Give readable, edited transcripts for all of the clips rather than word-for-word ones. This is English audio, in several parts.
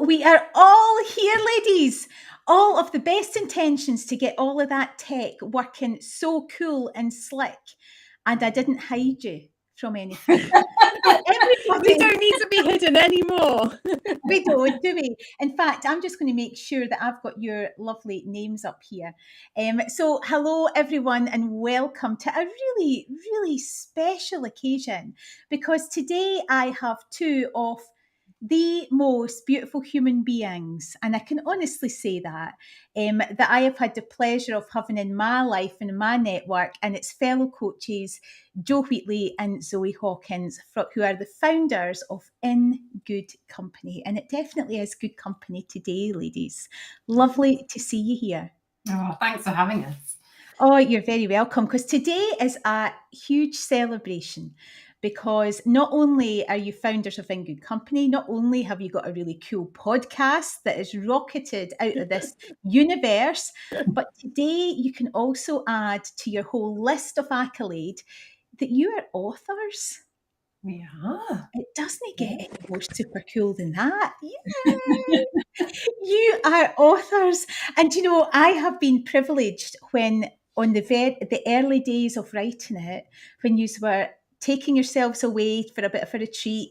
we are all here, ladies. All of the best intentions to get all of that tech working so cool and slick. And I didn't hide you from anything. So We don't need to be hidden anymore. We don't, do we? In fact, I'm just going to make sure that I've got your lovely names up here. So hello, everyone, and welcome to a really, really special occasion, because today I have two of the most beautiful human beings, and I can honestly say that I have had the pleasure of having in my life and my network, and it's fellow coaches Joe Wheatley and Zoe Hawkins, who are the founders of In Good Company. And it definitely is good company today, ladies. Lovely to see you here. Oh, thanks for having us. Oh, you're very welcome, because today is a huge celebration. Because not only are you founders of In Good Company, not only have you got a really cool podcast that is rocketed out of this universe, but today you can also add to your whole list of accolade that you are authors. We are. It doesn't get any more super cool than that. Yay! You are authors. And you know, I have been privileged when on the early days of writing it, when you were taking yourselves away for a bit of a retreat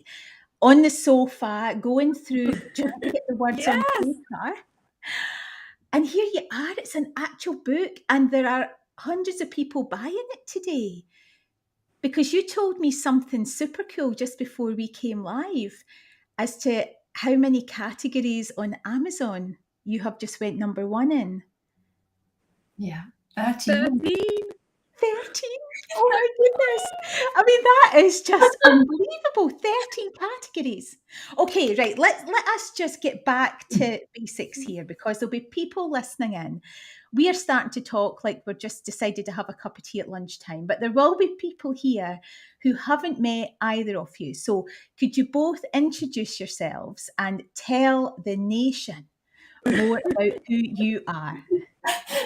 on the sofa, going through, trying to get the words on paper. And here you are, it's an actual book, and there are hundreds of people buying it today. Because you told me something super cool just before we came live as to how many categories on Amazon you have just went number one in. Yeah, 13. 13? Oh my goodness. I mean, that is just unbelievable. 13 categories. Okay, right. Let us just get back to basics here, because there'll be people listening in. We are starting to talk like we're just decided to have a cup of tea at lunchtime, but there will be people here who haven't met either of you. So could you both introduce yourselves and tell the nation more about who you are?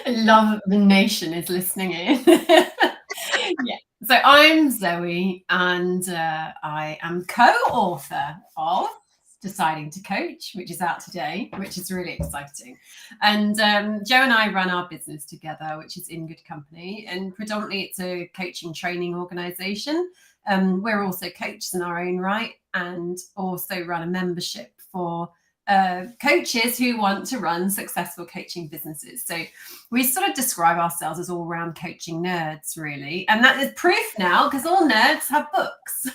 I love the nation is listening in. Yeah. So I'm Zoe, and I am co-author of Deciding to Coach, which is out today, which is really exciting. And Joe and I run our business together, which is In Good Company, and predominantly it's a coaching training organization. We're also coaches in our own right, and also run a membership for coaches who want to run successful coaching businesses. So we sort of describe ourselves as all-round coaching nerds, really. And that is proof now, because all nerds have books.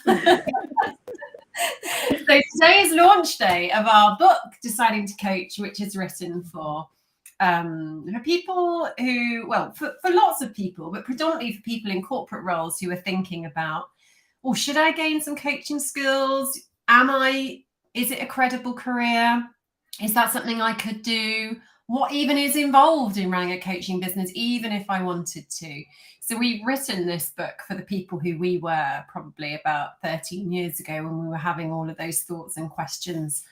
So today is launch day of our book, Deciding to Coach, which is written for people who, well, for lots of people, but predominantly for people in corporate roles who are thinking about, well, should I gain some coaching skills? Is it a credible career? Is that something I could do? What even is involved in running a coaching business, even if I wanted to? So we've written this book for the people who we were probably about 13 years ago, when we were having all of those thoughts and questions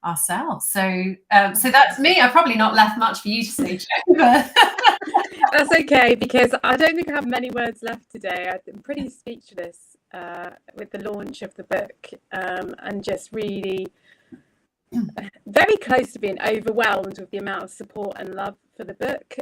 ourselves. So that's me. I've probably not left much for you to say, Joe. That's okay, because I don't think I have many words left today. I'm pretty speechless with the launch of the book, and just really very close to being overwhelmed with the amount of support and love for the book,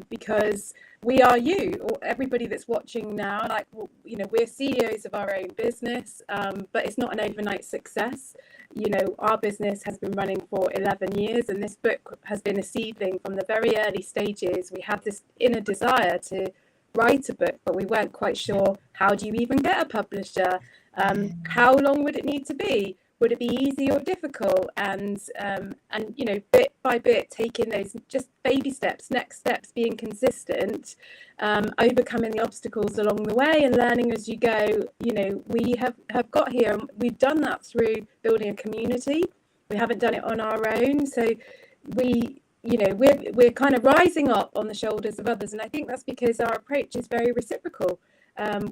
because we are you, or everybody that's watching now. Like, you know, we're CEOs of our own business, but it's not an overnight success. You know, our business has been running for 11 years, and this book has been a seedling from the very early stages. We had this inner desire to write a book, but we weren't quite sure, how do you even get a publisher? How long would it need to be? Would it be easy or difficult? And you know, bit by bit, taking those just baby steps, next steps, being consistent, overcoming the obstacles along the way, and learning as you go. You know, we have got here, and we've done that through building a community. We haven't done it on our own, so we're kind of rising up on the shoulders of others, and I think that's because our approach is very reciprocal.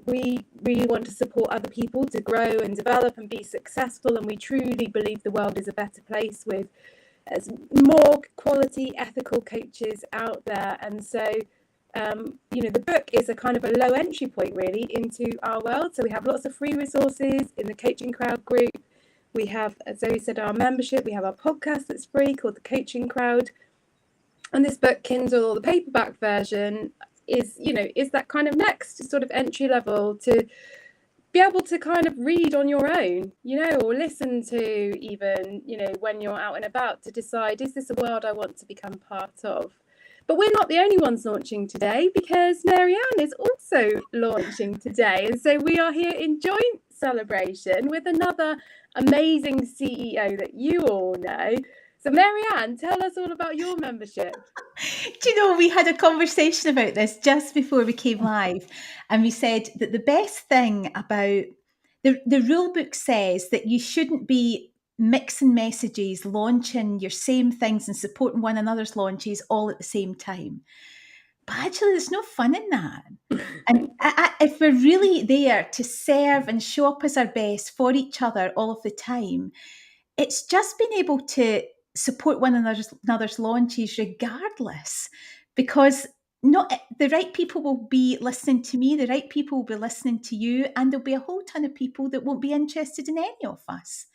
We really want to support other people to grow and develop and be successful, and we truly believe the world is a better place with more quality, ethical coaches out there. And so, the book is a kind of a low entry point really into our world. So we have lots of free resources in the Coaching Crowd group. We have, as Zoe said, our membership. We have our podcast that's free called The Coaching Crowd. And this book, Kindle, or the paperback version, is that kind of next sort of entry level to be able to kind of read on your own, or listen to even, when you're out and about, to decide, is this a world I want to become part of? But we're not the only ones launching today, because Marianne is also launching today. And so we are here in joint celebration with another amazing CEO that you all know. So Marianne, tell us all about your membership. Do you know, we had a conversation about this just before we came live, and we said that the best thing about the rule book says that you shouldn't be mixing messages, launching your same things and supporting one another's launches all at the same time. But actually, there's no fun in that. And if we're really there to serve and show up as our best for each other all of the time, it's just being able to support one another's launches regardless, because not the right people will be listening to me, the right people will be listening to you, and there'll be a whole ton of people that won't be interested in any of us.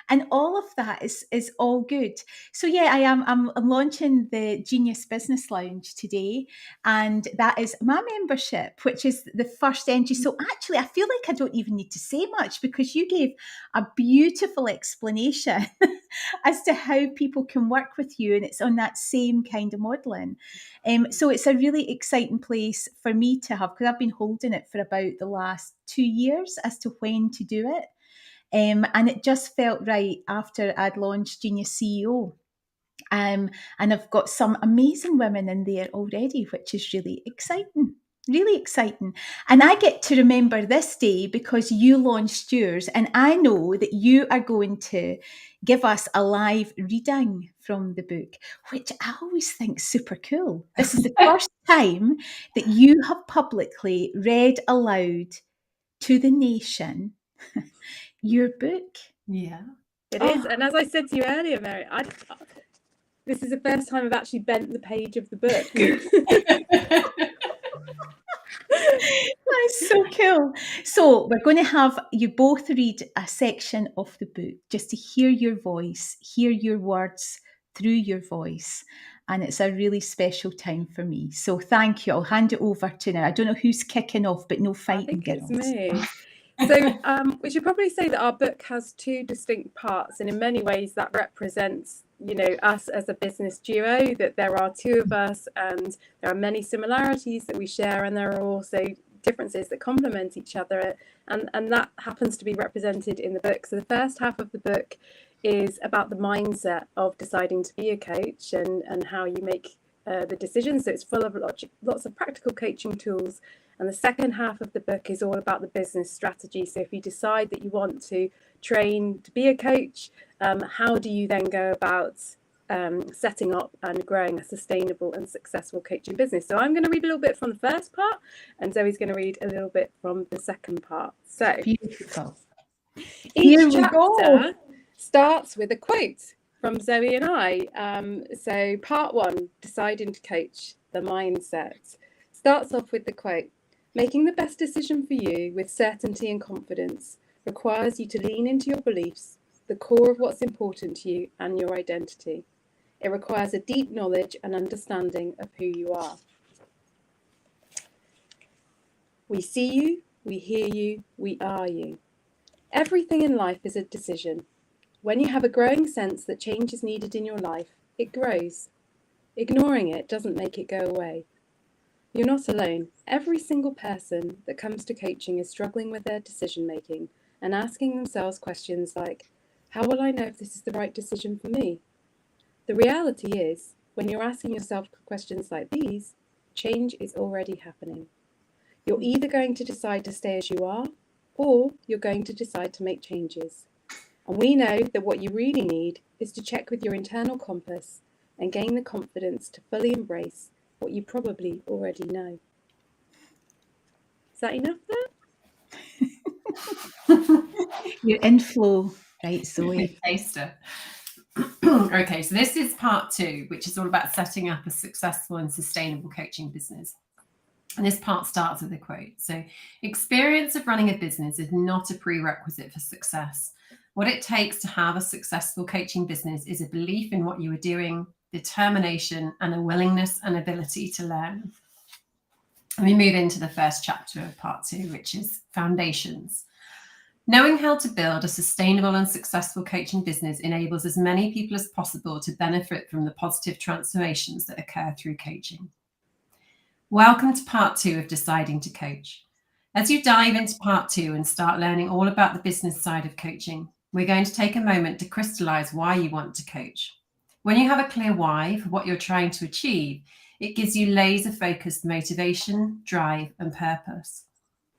And all of that is all good. So yeah, I'm launching the Genius Business Lounge today, and that is my membership, which is the first entry. So actually, I feel like I don't even need to say much, because you gave a beautiful explanation as to how people can work with you, and it's on that same kind of modelling. So it's a really exciting place for me to have, because I've been holding it for about the last 2 years as to when to do it. And it just felt right after I'd launched Genius CEO. And I've got some amazing women in there already, which is really exciting. Really exciting. And I get to remember this day because you launched yours, and I know that you are going to give us a live reading from the book, which I always think super cool. This is the first time that you have publicly read aloud to the nation your book. Yeah, it is. And as I said to you earlier, Mary, this is the first time I've actually bent the page of the book. That's so cool. So we're going to have you both read a section of the book just to hear your voice, hear your words through your voice. And it's a really special time for me. So thank you. I'll hand it over to now. I don't know who's kicking off, but no fighting, I think girls. It's me. So we should probably say that our book has two distinct parts, and in many ways that represents, us as a business duo, that there are two of us and there are many similarities that we share, and there are also differences that complement each other, and that happens to be represented in the book. So the first half of the book is about the mindset of deciding to be a coach and how you make the decisions. So it's full of lots of practical coaching tools. And the second half of the book is all about the business strategy. So if you decide that you want to train to be a coach, how do you then go about setting up and growing a sustainable and successful coaching business? So I'm going to read a little bit from the first part, and Zoe's going to read a little bit from the second part. So beautiful. Each chapter starts with a quote from Zoe and I. So part one, deciding to coach, the mindset, starts off with the quote: "Making the best decision for you with certainty and confidence requires you to lean into your beliefs, the core of what's important to you and your identity. It requires a deep knowledge and understanding of who you are. We see you, we hear you, we are you. Everything in life is a decision. When you have a growing sense that change is needed in your life, it grows. Ignoring it doesn't make it go away. You're not alone. Every single person that comes to coaching is struggling with their decision making and asking themselves questions like, how will I know if this is the right decision for me? The reality is, when you're asking yourself questions like these, change is already happening. You're either going to decide to stay as you are, or you're going to decide to make changes. And we know that what you really need is to check with your internal compass and gain the confidence to fully embrace what you probably already know." Is that enough there? You're in flow, right, Zoe? Taster. Okay, so this is part two, which is all about setting up a successful and sustainable coaching business. And this part starts with a quote. So, experience of running a business is not a prerequisite for success. What it takes to have a successful coaching business is a belief in what you are doing, determination, and a willingness and ability to learn. And we move into the first chapter of part 2, which is foundations. Knowing how to build a sustainable and successful coaching business enables as many people as possible to benefit from the positive transformations that occur through coaching. Welcome to part 2 of Deciding to Coach. As you dive into part 2 and start learning all about the business side of coaching, we're going to take a moment to crystallize why you want to coach. When you have a clear why for what you're trying to achieve, it gives you laser-focused motivation, drive, and purpose.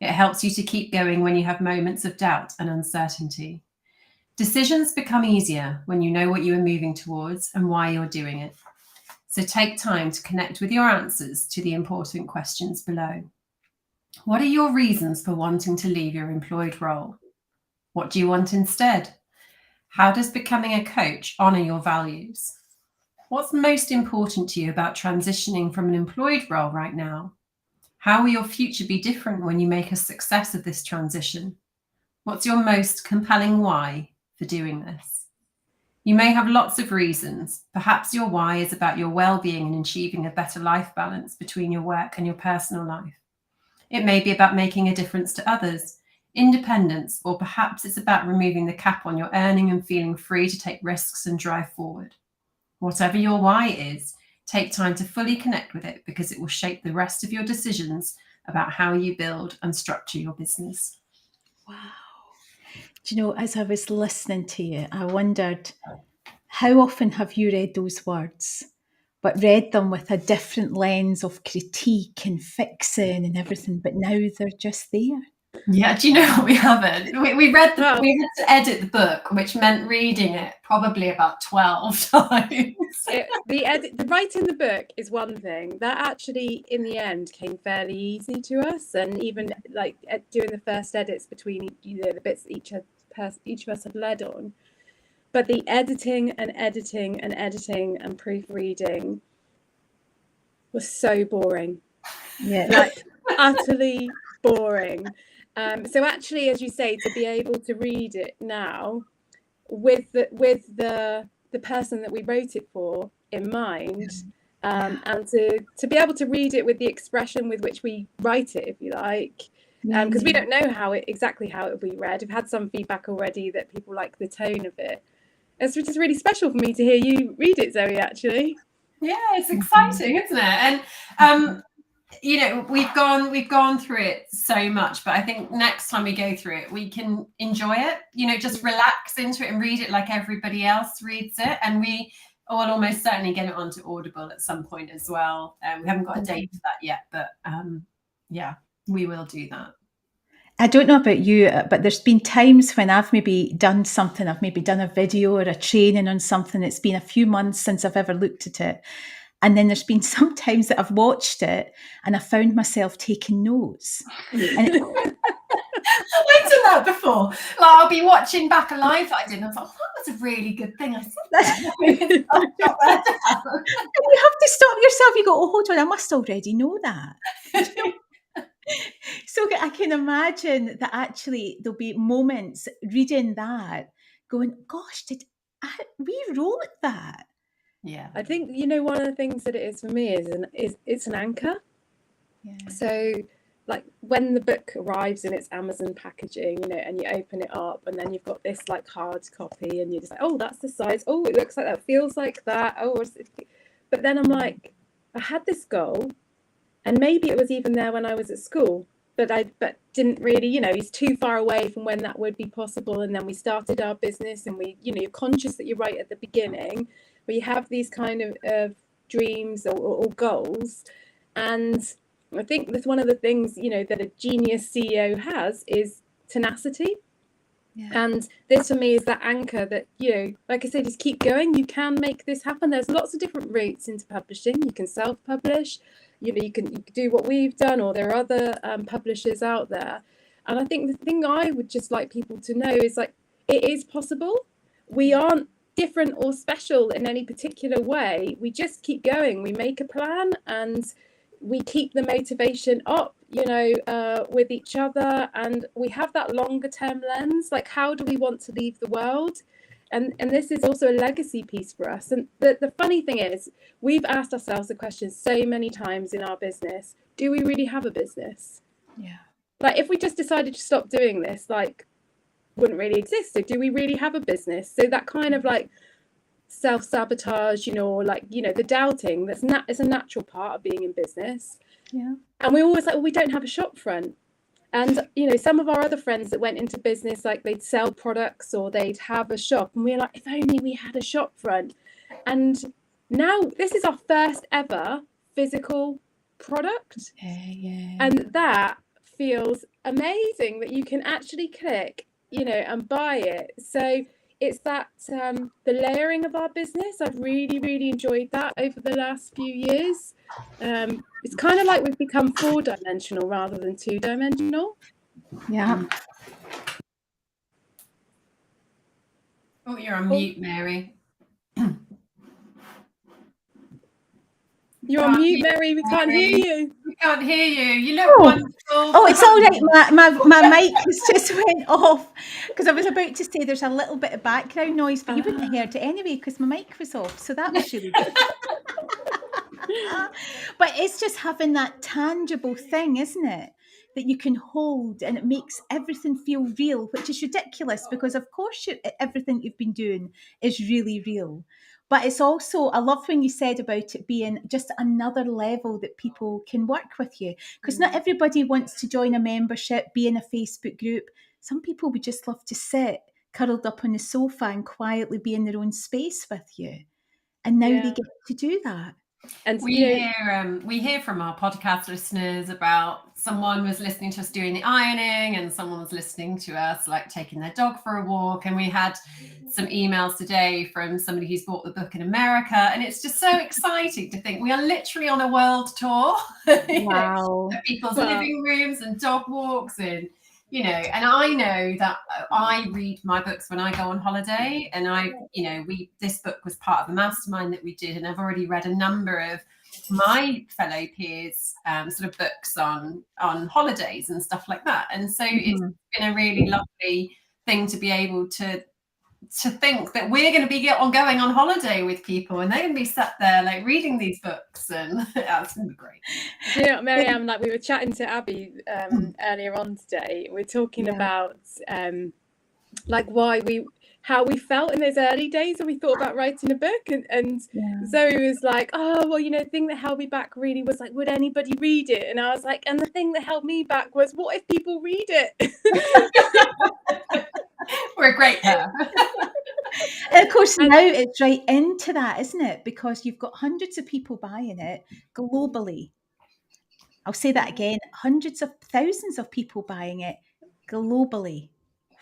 It helps you to keep going when you have moments of doubt and uncertainty. Decisions become easier when you know what you are moving towards and why you're doing it. So take time to connect with your answers to the important questions below. What are your reasons for wanting to leave your employed role? What do you want instead? How does becoming a coach honor your values? What's most important to you about transitioning from an employed role right now? How will your future be different when you make a success of this transition? What's your most compelling why for doing this? You may have lots of reasons. Perhaps your why is about your well-being and achieving a better life balance between your work and your personal life. It may be about making a difference to others, independence, or perhaps it's about removing the cap on your earning and feeling free to take risks and drive forward. Whatever your why is, take time to fully connect with it because it will shape the rest of your decisions about how you build and structure your business. Wow. Do you know, as I was listening to you, I wondered, how often have you read those words, but read them with a different lens of critique and fixing and everything, but now they're just there? Yeah, do you know what we haven't? We had to edit the book, which meant reading it probably about 12 times. The writing the book is one thing that actually in the end came fairly easy to us, and even like doing the first edits between the bits that each of us had led on. But the editing and proofreading was so boring. Yeah, like utterly boring. So actually, as you say, to be able to read it now with the person that we wrote it for in mind, and to be able to read it with the expression with which we write it, if you like, because we don't know exactly how it will be read. We've had some feedback already that people like the tone of it. It's just really special for me to hear you read it, Zoe, actually. Yeah, it's exciting, isn't it? And you know, we've gone through it so much, but I think next time we go through it, we can enjoy it, you know, just relax into it and read it like everybody else reads it. And we will almost certainly get it onto Audible at some point as well. We haven't got a date for that yet, but yeah, we will do that. I don't know about you, but there's been times when I've maybe done something, I've maybe done a video or a training on something. It's been a few months since I've ever looked at it. And then there's been some times that I've watched it and I found myself taking notes. And I've done that before. Like, I'll be watching back a live I did, and I was like, oh, that was a really good thing I said that. And you have to stop yourself. You go, oh, hold on, I must already know that. So I can imagine that actually there'll be moments reading that going, gosh, we wrote that? Yeah, I think, you know, one of the things that it is for me is it's an anchor. Yeah. So like when the book arrives in its Amazon packaging, you know, and you open it up and then you've got this like hard copy and you're just like, oh, that's the size. Oh, it looks like that, feels like that. Oh, but then I'm like, I had this goal and maybe it was even there when I was at school, but didn't really, you know, it's too far away from when that would be possible. And then we started our business and we, you know, you're conscious that you're right at the beginning, where you have these kind of dreams or goals. And I think that's one of the things, you know, that a genius CEO has is tenacity. Yeah. And this for me is that anchor that, you know, like I said, just keep going. You can make this happen. There's lots of different routes into publishing. You can self-publish, you know, you can do what we've done, or there are other publishers out there. And I think the thing I would just like people to know is like, it is possible. We aren't different or special in any particular way. We just keep going. We make a plan and we keep the motivation up. with each other, and we have that longer term lens, like how do we want to leave the world? And this is also a legacy piece for us. And the funny thing is, we've asked ourselves the question so many times in our business, do we really have a business? Yeah. Like if we just decided to stop doing this, like wouldn't really exist. So do we really have a business? So that kind of like self-sabotage, the doubting, it's a natural part of being in business. Yeah. And we're always like, well, we don't have a shop front. And some of our other friends that went into business, like they'd sell products or they'd have a shop, and we're like, if only we had a shop front. And now this is our first ever physical product. Yeah. And that feels amazing that you can actually click, and buy it. So it's that the layering of our business. I've really, really enjoyed that over the last few years. It's kind of like we've become 4-dimensional rather than 2-dimensional. Yeah. Oh, you're on mute, Mary. You're on mute, Mary. We can't hear you. We can't hear you. You look wonderful. Oh, it's all right. My mic just went off because I was about to say there's a little bit of background noise, but you wouldn't have heard it anyway because my mic was off. So that was really good. But it's just having that tangible thing, isn't it? That you can hold, and it makes everything feel real, which is ridiculous because of course everything you've been doing is really real. But it's also, I love when you said about it being just another level that people can work with you, because not everybody wants to join a membership, be in a Facebook group. Some people would just love to sit curled up on the sofa and quietly be in their own space with you. And now they get to do that. And we hear from our podcast listeners about someone was listening to us doing the ironing, and someone was listening to us like taking their dog for a walk. And we had some emails today from somebody who's bought the book in America, and it's just so exciting to think we are literally on a world tour. Wow. People's living rooms and dog walks, and and I know that I read my books when I go on holiday, and this book was part of the mastermind that we did, and I've already read a number of my fellow peers sort of books on holidays and stuff like that. And so it's been a really lovely thing to be able to think that we're going to be going on holiday with people, and they're going to be sat there like reading these books, and that's going to be great. Mary-Ann, like we were chatting to Abby earlier on today. We're talking about like how we felt in those early days when we thought about writing a book, and Zoe was like, oh well, the thing that held me back really was like, would anybody read it? And I was like, and the thing that held me back was, what if people read it? We're a great pair. And of course now it's right into that, isn't it? Because you've got hundreds of people buying it globally. I'll say that again, hundreds of thousands of people buying it globally.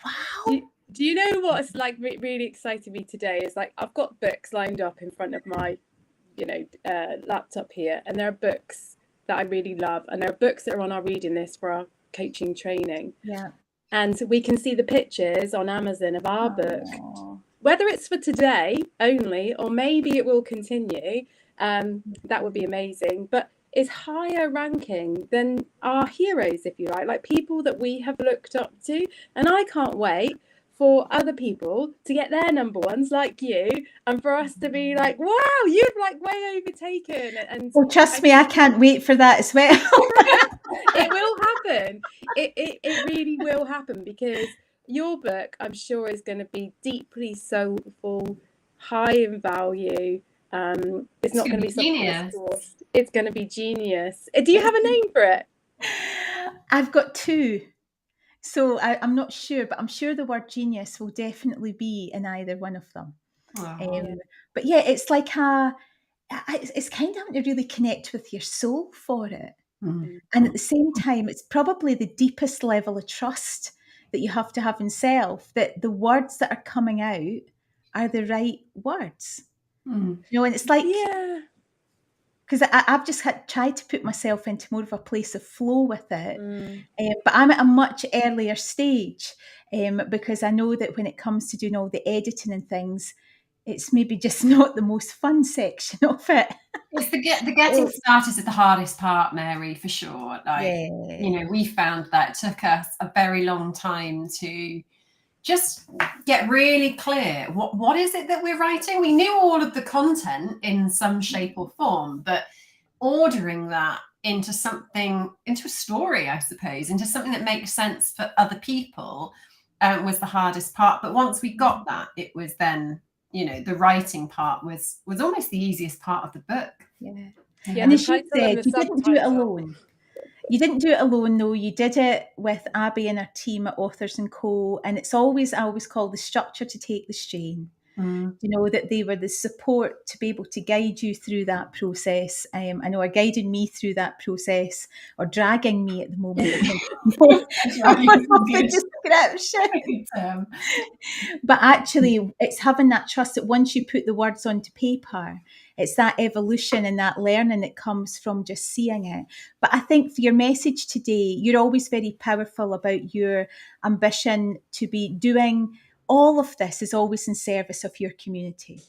Wow. Do you know what's like really excited me today is like I've got books lined up in front of my laptop here, and there are books that I really love, and there are books that are on our reading list for our coaching training. Yeah. And we can see the pictures on Amazon of our book, whether it's for today only or maybe it will continue. That would be amazing, but it's higher ranking than our heroes, if you like people that we have looked up to. And I can't wait for other people to get their number ones like you, and for us to be like, wow, you've like way overtaken. And well, trust me, I can't wait for that as well. It will happen. It really will happen, because your book, I'm sure, is going to be deeply soulful, high in value. It's not going to be something forced. It's going to be genius. Do you have a name for it? I've got two. So I'm not sure, but I'm sure the word genius will definitely be in either one of them. But yeah, it's like it's kind of having to really connect with your soul for it. And at the same time, it's probably the deepest level of trust that you have to have in self, that the words that are coming out are the right words. And it's like, because I've just tried to put myself into more of a place of flow with it. But I'm at a much earlier stage because I know that when it comes to doing all the editing and things, it's maybe just not the most fun section of it. It's the getting started is the hardest part, Mary, for sure. Like, we found that it took us a very long time to just get really clear. What is it that we're writing? We knew all of the content in some shape or form, but ordering that into a story, I suppose, into something that makes sense for other people was the hardest part. But once we got that, it was then, the writing part was almost the easiest part of the book. Yeah. And as you said, you didn't do it alone. You didn't do it alone, though. You did it with Abby and her team at Authors & Co. And I always call the structure to take the strain. That they were the support to be able to guide you through that process. I know are guiding me through that process, or dragging me at the moment. But actually, it's having that trust that once you put the words onto paper, it's that evolution and that learning that comes from just seeing it. But I think for your message today, you're always very powerful about your ambition to be doing all of this is always in service of your community.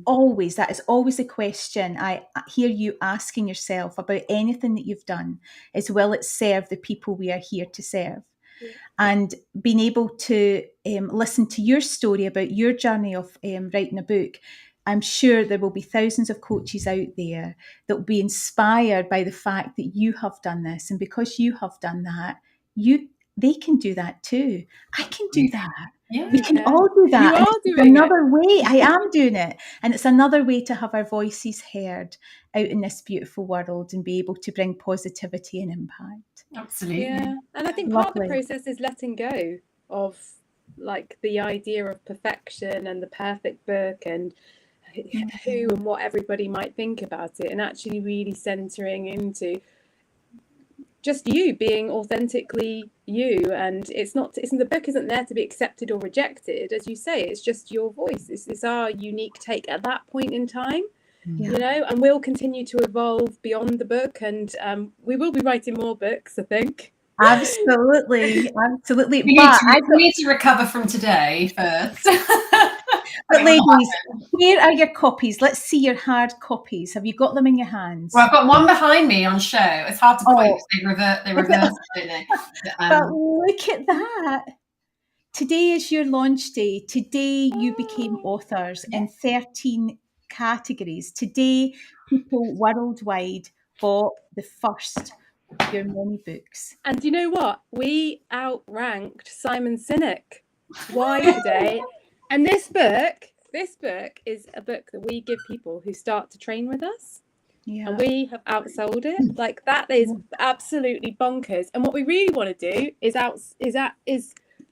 Always. That is always a question I hear you asking yourself about anything that you've done, is will it serve the people we are here to serve? And being able to listen to your story about your journey of writing a book, I'm sure there will be thousands of coaches out there that will be inspired by the fact that you have done this. And because you have done that, they can do that too. I can do that. We can all do that. You are doing another way. I am doing it. And it's another way to have our voices heard out in this beautiful world and be able to bring positivity and impact. Absolutely. Yeah. And I think part of the process is letting go of like the idea of perfection and the perfect book and who and what everybody might think about it, and actually really centering into just you being authentically you. And the book isn't there to be accepted or rejected, as you say. It's just your voice. It's our unique take at that point in time, and we'll continue to evolve beyond the book, and we will be writing more books, I think. Absolutely. We need to recover from today first. But ladies, here are your copies. Let's see your hard copies. Have you got them in your hands? Well, I've got one behind me on show. It's hard to quote. They reverse, don't they? But look at that. Today is your launch day. Today you became authors in 13 categories. Today, people worldwide bought the first of your many books. And you know what? We outranked Simon Sinek. Why today? And this book is a book that we give people who start to train with us. Yeah. And we have outsold it. Like, that is absolutely bonkers. And what we really want to do is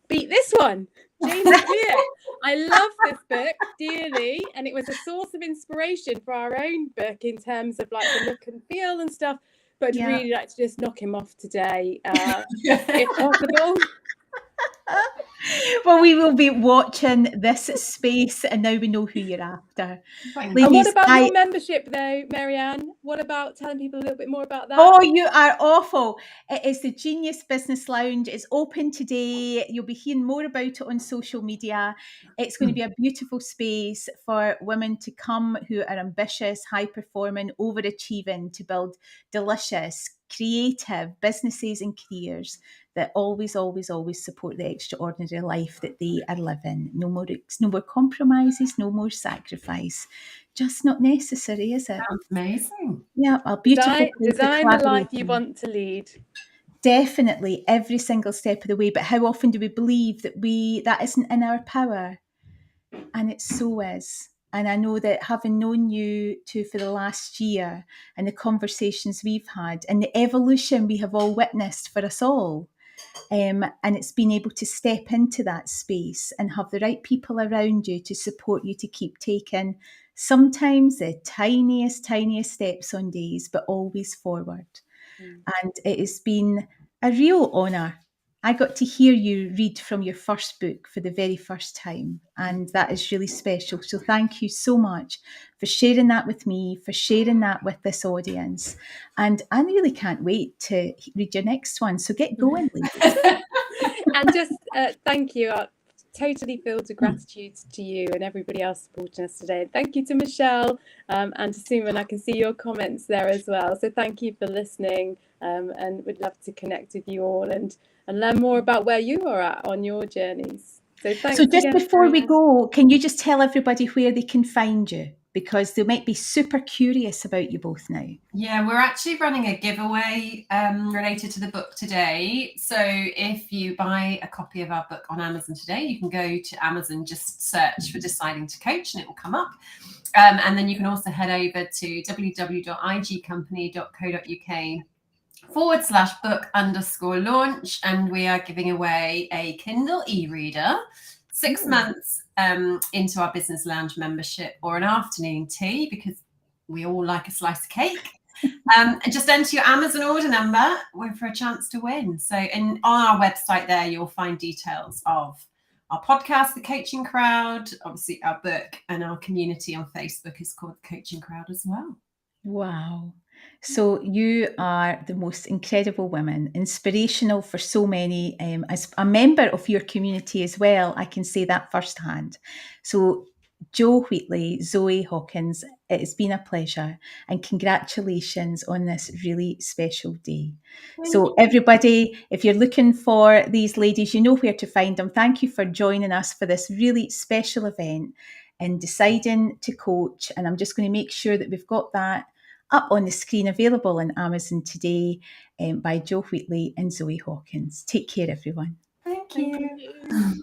beat this one. James Clear. I love this book dearly, and it was a source of inspiration for our own book in terms of like the look and feel and stuff. But I'd really like to just knock him off today, if possible. Well, we will be watching this space, and now we know who you're after. Ladies, and what about your membership, though, Marianne? What about telling people a little bit more about that? Oh, you are awful. It is the Genius Business Lounge. It's open today. You'll be hearing more about it on social media. It's going to be a beautiful space for women to come who are ambitious, high-performing, overachieving, to build delicious, creative businesses and careers that always, always, always support the extraordinary life that they are living. No more compromises, no more sacrifice. Just not necessary, is it? Sounds amazing. Yeah, a beautiful design the life you want to lead. Definitely, every single step of the way. But how often do we believe that isn't in our power? And it so is. And I know that having known you two for the last year, and the conversations we've had, and the evolution we have all witnessed for us all, and it's been able to step into that space and have the right people around you to support you to keep taking sometimes the tiniest steps on days, but always forward. And it has been a real honour. I got to hear you read from your first book for the very first time, and that is really special. So thank you so much for sharing that with me, for sharing that with this audience. And I really can't wait to read your next one. So get going, ladies. And just thank you. totally filled with gratitude to you and everybody else supporting us today. Thank you to Michelle and to Suman. I can see your comments there as well. So thank you for listening, and we'd love to connect with you all and learn more about where you are at on your journeys. So thanks. So just again, before we Sarah. go, can you just tell everybody where they can find you? Because they might be super curious about you both now. Yeah, we're actually running a giveaway related to the book today. So if you buy a copy of our book on Amazon today, you can go to Amazon, just search for Deciding to Coach and it will come up. And then you can also head over to www.igcompany.co.uk/book_launch. And we are giving away a Kindle e-reader, 6 months into our Business Lounge membership, or an afternoon tea, because we all like a slice of cake. And just enter your Amazon order number for a chance to win. So on our website there, you'll find details of our podcast, The Coaching Crowd, obviously our book, and our community on Facebook is called The Coaching Crowd as well. Wow. So you are the most incredible women, inspirational for so many. As a member of your community as well, I can say that firsthand. So Jo Wheatley, Zoe Hawkins, it has been a pleasure, and congratulations on this really special day. So everybody, if you're looking for these ladies, you know where to find them. Thank you for joining us for this really special event in Deciding to Coach. And I'm just going to make sure that we've got that up on the screen, available on Amazon today, by Jo Wheatley and Zoe Hawkins. Take care, everyone. Thank you.